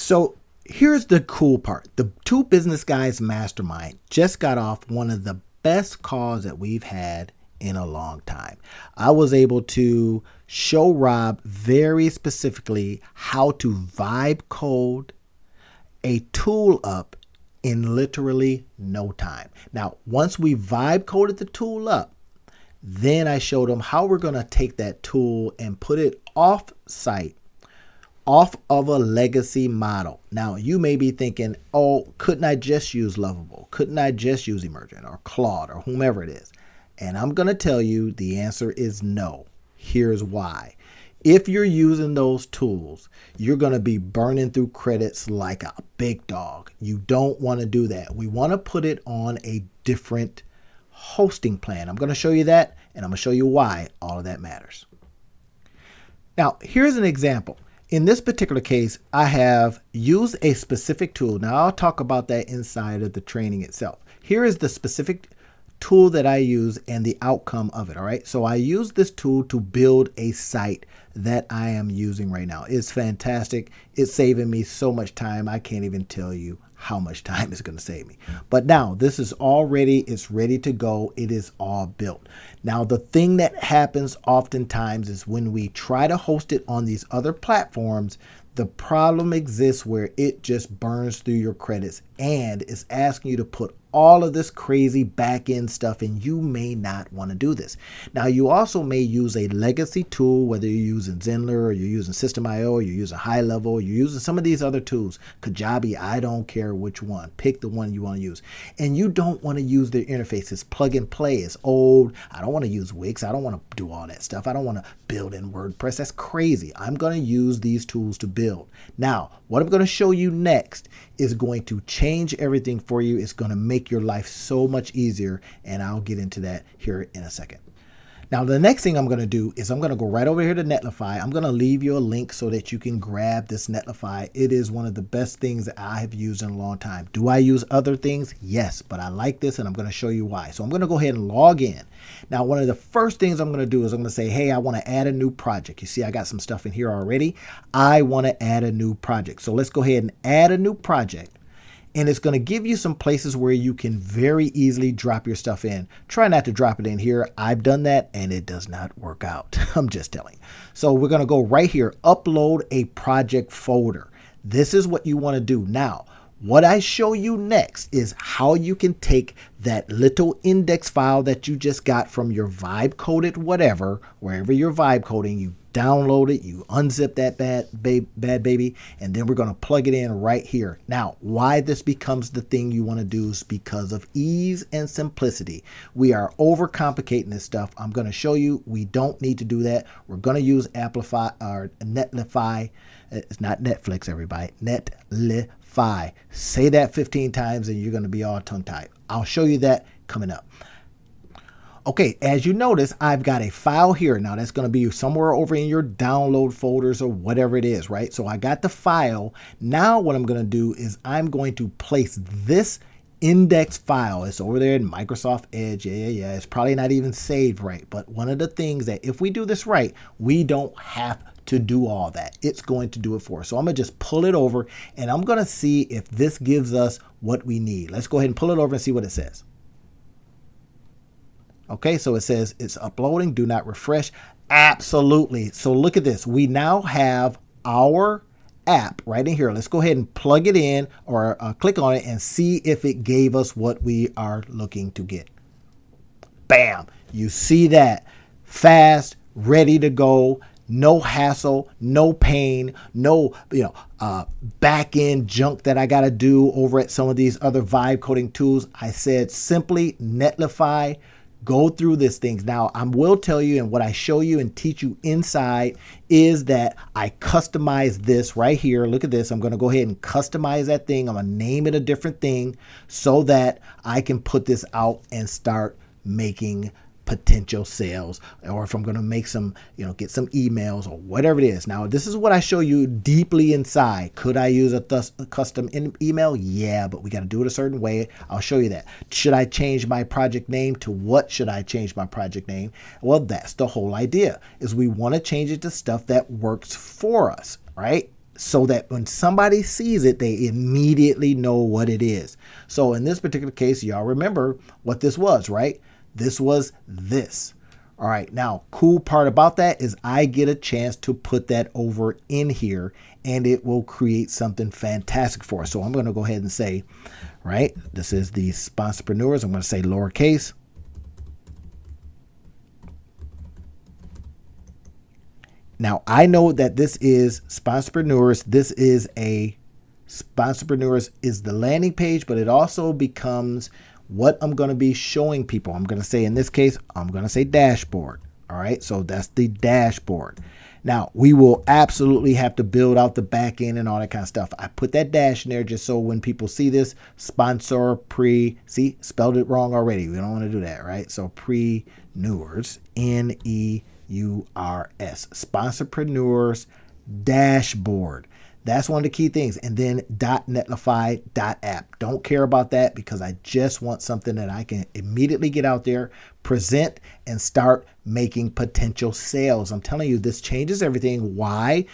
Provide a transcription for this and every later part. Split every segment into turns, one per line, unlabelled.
So here's the cool part. The Two Business Guys Mastermind just got off one of the best calls that we've had in a long time. I was able to show Rob very specifically how to vibe code a tool up in literally no time. Now, once we vibe coded the tool up, then I showed him how we're going to take that tool and put it off site, off of a legacy model. Now, you may be thinking, oh, couldn't I just use Lovable? Couldn't I just use Emergent or Claude or whomever it is? And I'm going to tell you the answer is no. Here's why. If you're using those tools, you're going to be burning through credits like a big dog. You don't want to do that. We want to put it on a different hosting plan. I'm going to show you that, and I'm going to show you why all of that matters. Now, here's an example. In this particular case, I have used a specific tool. Now, I'll talk about that inside of the training itself. Here is the specific tool that I use and the outcome of it. All right. So I use this tool to build a site that I am using right now. It's fantastic. It's saving me so much time. I can't even tell you how much time it's going to save me. But now this is all ready. It's ready to go. It is all built. Now, the thing that happens oftentimes is when we try to host it on these other platforms, the problem exists where it just burns through your credits and is asking you to put all of this crazy back-end stuff, and you may not want to do this. Now, you also may use a legacy tool, whether you're using Zenler or you're using System.io, or you're using High Level, you're using some of these other tools, Kajabi, I don't care which one. Pick the one you want to use. And you don't want to use their interfaces. Plug and play is old. I don't want to use Wix. I don't want to do all that stuff. I don't want to build in WordPress. That's crazy. I'm going to use these tools to build. Now, what I'm going to show you next is going to change everything for you. It's going to make your life so much easier, and I'll get into that here in a second. Now, the next thing I'm going to do is I'm going to go right over here to Netlify. I'm going to leave you a link so that you can grab this Netlify. It is one of the best things that I have used in a long time. Do I use other things? Yes, but I like this, and I'm going to show you why. So I'm going to go ahead and log in. Now, one of the first things I'm going to do is I'm going to say, hey, I want to add a new project. You see, I got some stuff in here already. I want to add a new project. So let's go ahead and add a new project. And it's going to give you some places where you can very easily drop your stuff in. Try not to drop it in here. I've done that and it does not work out. I'm just telling you. So we're going to go right here, upload a project folder. This is what you want to do. Now, what I show you next is how you can take that little index file that you just got from your vibe coded whatever, wherever you're vibe coding, you download it, you unzip that bad baby, and then we're going to plug it in right here. Now, why this becomes the thing you want to do is because of ease and simplicity. We are overcomplicating this stuff. I'm going to show you we don't need to do that. We're going to use Amplify or Netlify. It's not Netflix, everybody. Netlify. Say that 15 times and you're going to be all tongue-tied. I'll show you that coming up. Okay, as you notice, I've got a file here. Now, that's going to be somewhere over in your download folders or whatever it is, right? So I got the file. Now what I'm going to do is I'm going to place this index file. It's over there in Microsoft Edge. Yeah. It's probably not even saved right. But one of the things that if we do this right, we don't have to do all that. It's going to do it for us. So I'm going to just pull it over and I'm going to see if this gives us what we need. Let's go ahead and pull it over and see what it says. Okay, so it says it's uploading. Do not refresh. Absolutely. So look at this. We now have our app right in here. Let's go ahead and plug it in or click on it and see if it gave us what we are looking to get. Bam. You see that. Fast, ready to go. No hassle, no pain, no back end junk that I got to do over at some of these other vibe coding tools. I said simply Netlify. Go through these things. Now, I will tell you, and what I show you and teach you inside is that I customize this right here. Look at this. I'm going to go ahead and customize that thing. I'm going to name it a different thing so that I can put this out and start making potential sales, or if I'm going to make some, get some emails or whatever it is. Now, this is what I show you deeply inside. Could I use a custom email? Yeah, but we got to do it a certain way. I'll show you that. Should I change my project name to what should I change my project name? Well, that's the whole idea is we want to change it to stuff that works for us, right? so that when somebody sees it, they immediately know what it is. So in this particular case, y'all remember what this was, right? This was this. All right, now, cool part about that is I get a chance to put that over in here, and it will create something fantastic for us. So I'm going to go ahead and say, right, this is the Sponsorpreneurs. I'm going to say lowercase. Now, I know that this is Sponsorpreneurs. This is a Sponsorpreneurs is the landing page, but it also becomes what I'm going to be showing people. I'm going to say, in this case, I'm going to say dashboard. All right. So that's the dashboard. Now, we will absolutely have to build out the back end and all that kind of stuff. I put that dash in there just so when people see this, see, spelled it wrong already. We don't want to do that, right? So preneurs, Neurs, Sponsorpreneurs dashboard. That's one of the key things. And then .netlify.app. Don't care about that because I just want something that I can immediately get out there, present, and start making potential sales. I'm telling you, this changes everything. Why?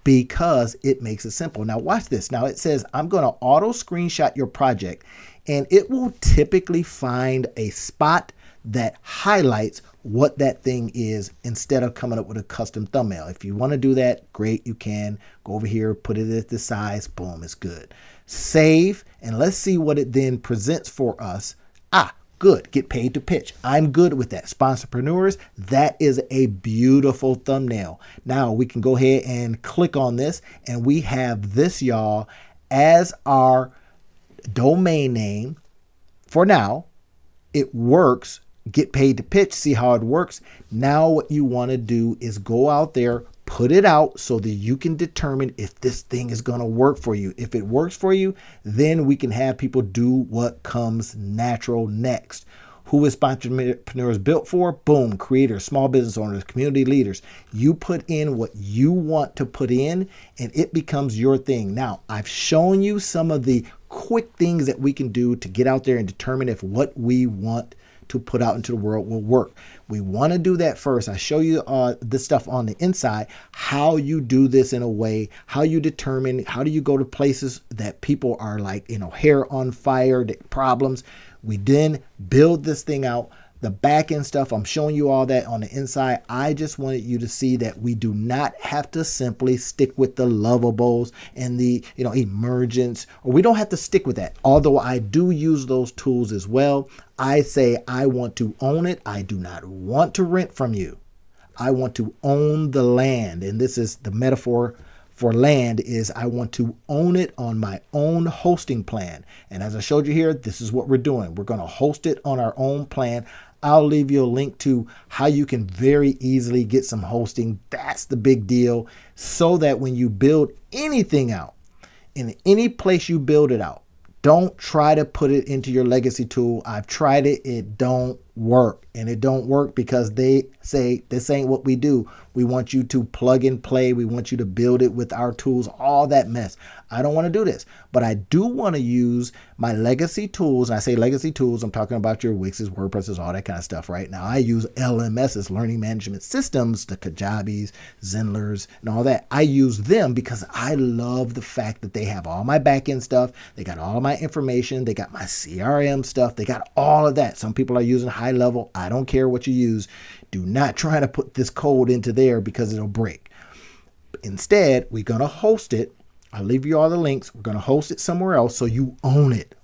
Because it makes it simple. Now watch this. Now it says I'm going to auto screenshot your project, and it will typically find a spot that highlights what that thing is instead of coming up with a custom thumbnail. If you want to do that, great, you can. Go over here, put it at this size, boom, it's good. Save, and let's see what it then presents for us. Good, get paid to pitch. I'm good with that. Sponsorpreneurs, that is a beautiful thumbnail. Now we can go ahead and click on this, and we have this, y'all, as our domain name. For now, it works. Get paid to pitch, see how it works. Now what you want to do is go out there, put it out so that you can determine if this thing is going to work for you. If it works for you, then we can have people do what comes natural next. Who is Sponsorpreneurs built for? Boom, creators, small business owners, community leaders. You put in what you want to put in, and it becomes your thing. Now, I've shown you some of the quick things that we can do to get out there and determine if what we want to put out into the world will work. We want to do that first. I show you this stuff on the inside, how you do this in a way, how you determine, how do you go to places that people are like, hair on fire, problems. We then build this thing out. The back end stuff, I'm showing you all that on the inside. I just wanted you to see that we do not have to simply stick with the Lovables and the Emergents, or we don't have to stick with that. Although I do use those tools as well. I say I want to own it. I do not want to rent from you. I want to own the land. And this is the metaphor for land, is I want to own it on my own hosting plan. And as I showed you here, this is what we're doing. We're going to host it on our own plan. I'll leave you a link to how you can very easily get some hosting. That's the big deal. So that when you build anything out, in any place you build it out, don't try to put it into your legacy tool. I've tried it. It don't work. And it don't work because they say this ain't what we do. We want you to plug and play. We want you to build it with our tools, all that mess. I don't want to do this, but I do want to use my legacy tools. And I say legacy tools, I'm talking about your Wixes, WordPresses, all that kind of stuff right now. I use LMSs, learning management systems, the Kajabis, Zenlers, and all that. I use them because I love the fact that they have all my backend stuff. They got all my information. They got my CRM stuff. They got all of that. Some people are using high level. I don't care what you use. Do not try to put this code into there because it'll break. Instead, we're going to host it. I'll leave you all the links. We're going to host it somewhere else so you own it.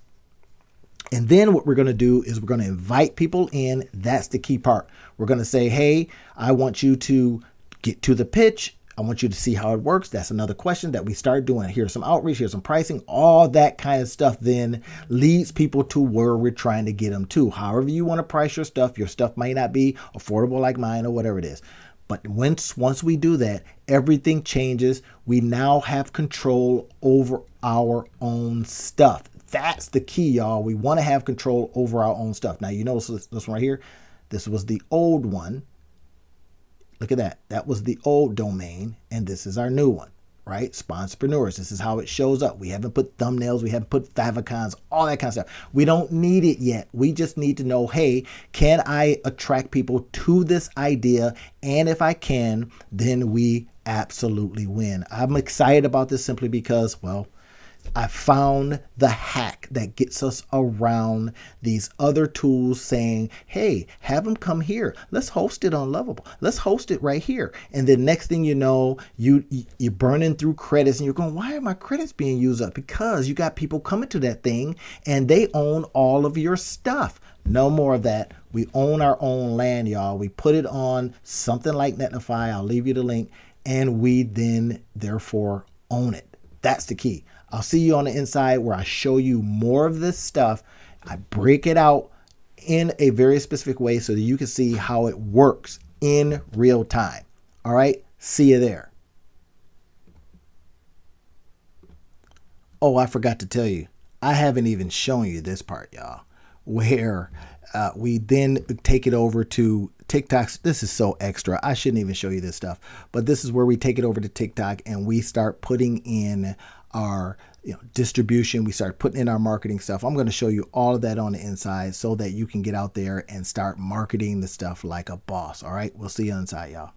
And then what we're going to do is we're going to invite people in. That's the key part. We're going to say, hey, I want you to get to the pitch. I want you to see how it works. That's another question that we start doing. Here's some outreach, here's some pricing, all that kind of stuff then leads people to where we're trying to get them to. However you want to price your stuff might not be affordable like mine or whatever it is. But once we do that, everything changes. We now have control over our own stuff. That's the key, y'all. We want to have control over our own stuff. Now, you notice this one right here. This was the old one. Look at that. That was the old domain, and this is our new one, right? Sponsorpreneurs. This is how it shows up. We haven't put thumbnails. We haven't put favicons, all that kind of stuff. We don't need it yet. We just need to know, hey, can I attract people to this idea? And if I can, then we absolutely win. I'm excited about this simply because, well, I found the hack that gets us around these other tools saying, hey, have them come here. Let's host it on Lovable. Let's host it right here. And then next thing you know, you're burning through credits and you're going, why are my credits being used up? Because you got people coming to that thing and they own all of your stuff. No more of that. We own our own land, y'all. We put it on something like Netlify. I'll leave you the link. And we then therefore own it. That's the key. I'll see you on the inside where I show you more of this stuff. I break it out in a very specific way so that you can see how it works in real time. All right, see you there. Oh, I forgot to tell you, I haven't even shown you this part, y'all, where we then take it over to TikTok. This is so extra. I shouldn't even show you this stuff, but this is where we take it over to TikTok and we start putting in our distribution. We start putting in our marketing stuff. I'm going to show you all of that on the inside so that you can get out there and start marketing the stuff like a boss. All right, we'll see you inside, y'all.